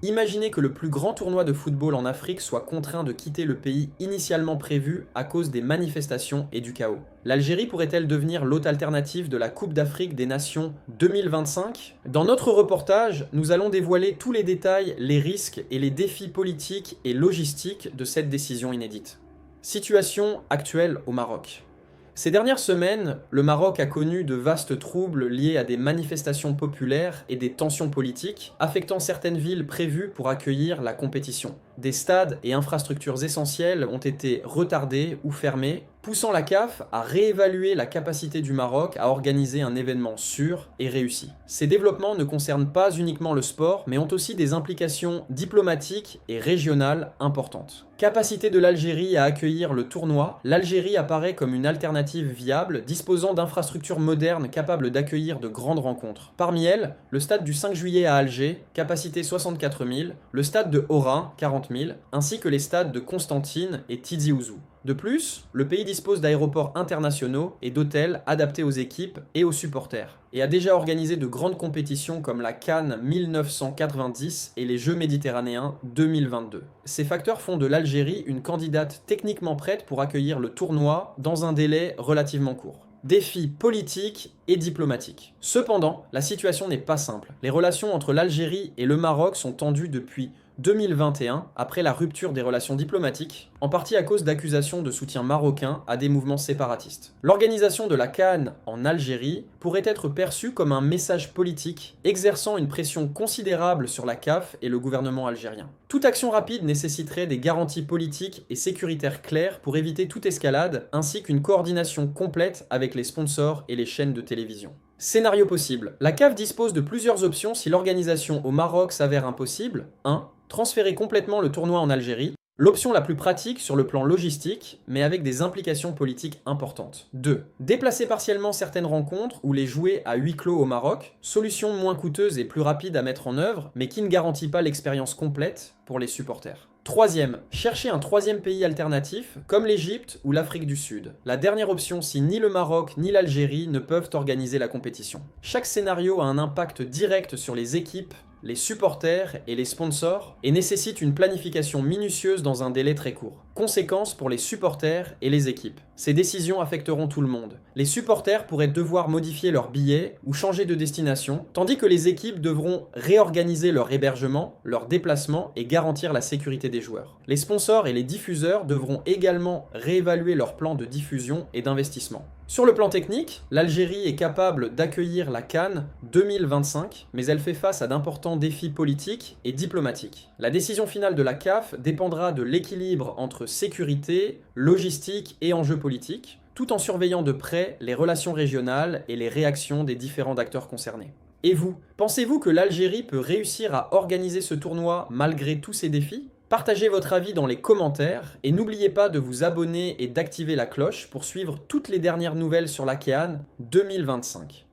Imaginez que le plus grand tournoi de football en Afrique soit contraint de quitter le pays initialement prévu à cause des manifestations et du chaos. L'Algérie pourrait-elle devenir l'hôte alternative de la Coupe d'Afrique des Nations 2025? Dans notre reportage, nous allons dévoiler tous les détails, les risques et les défis politiques et logistiques de cette décision inédite. Situation actuelle au Maroc. Ces dernières semaines, le Maroc a connu de vastes troubles liés à des manifestations populaires et des tensions politiques, affectant certaines villes prévues pour accueillir la compétition. Des stades et infrastructures essentielles ont été retardés ou fermés, poussant la CAF à réévaluer la capacité du Maroc à organiser un événement sûr et réussi. Ces développements ne concernent pas uniquement le sport, mais ont aussi des implications diplomatiques et régionales importantes. Capacité de l'Algérie à accueillir le tournoi, l'Algérie apparaît comme une alternative viable, disposant d'infrastructures modernes capables d'accueillir de grandes rencontres. Parmi elles, le stade du 5 juillet à Alger, capacité 64 000, le stade de Oran, 40 000, ainsi que les stades de Constantine et Tizi Ouzou. De plus, le pays dispose d'aéroports internationaux et d'hôtels adaptés aux équipes et aux supporters, et a déjà organisé de grandes compétitions comme la CAN 1990 et les Jeux méditerranéens 2022. Ces facteurs font de l'Algérie une candidate techniquement prête pour accueillir le tournoi dans un délai relativement court. Défis politiques et diplomatiques. Cependant, la situation n'est pas simple. Les relations entre l'Algérie et le Maroc sont tendues depuis 2021, après la rupture des relations diplomatiques, en partie à cause d'accusations de soutien marocain à des mouvements séparatistes. L'organisation de la CAN en Algérie pourrait être perçue comme un message politique, exerçant une pression considérable sur la CAF et le gouvernement algérien. Toute action rapide nécessiterait des garanties politiques et sécuritaires claires pour éviter toute escalade, ainsi qu'une coordination complète avec les sponsors et les chaînes de télévision. Scénario possible. La CAF dispose de plusieurs options si l'organisation au Maroc s'avère impossible. 1. Transférer complètement le tournoi en Algérie. L'option la plus pratique sur le plan logistique, mais avec des implications politiques importantes. 2. Déplacer partiellement certaines rencontres ou les jouer à huis clos au Maroc, solution moins coûteuse et plus rapide à mettre en œuvre, mais qui ne garantit pas l'expérience complète pour les supporters. 3. Chercher un troisième pays alternatif, comme l'Égypte ou l'Afrique du Sud. La dernière option si ni le Maroc ni l'Algérie ne peuvent organiser la compétition. Chaque scénario a un impact direct sur les équipes, les supporters et les sponsors, et nécessite une planification minutieuse dans un délai très court. Conséquences pour les supporters et les équipes. Ces décisions affecteront tout le monde. Les supporters pourraient devoir modifier leurs billets ou changer de destination, tandis que les équipes devront réorganiser leur hébergement, leurs déplacements et garantir la sécurité des joueurs. Les sponsors et les diffuseurs devront également réévaluer leur plan de diffusion et d'investissement. Sur le plan technique, l'Algérie est capable d'accueillir la CAN 2025, mais elle fait face à d'importants défis politiques et diplomatiques. La décision finale de la CAF dépendra de l'équilibre entre sécurité, logistique et enjeux politiques, tout en surveillant de près les relations régionales et les réactions des différents acteurs concernés. Et vous, pensez-vous que l'Algérie peut réussir à organiser ce tournoi malgré tous ces défis ? Partagez votre avis dans les commentaires et n'oubliez pas de vous abonner et d'activer la cloche pour suivre toutes les dernières nouvelles sur la CAN 2025.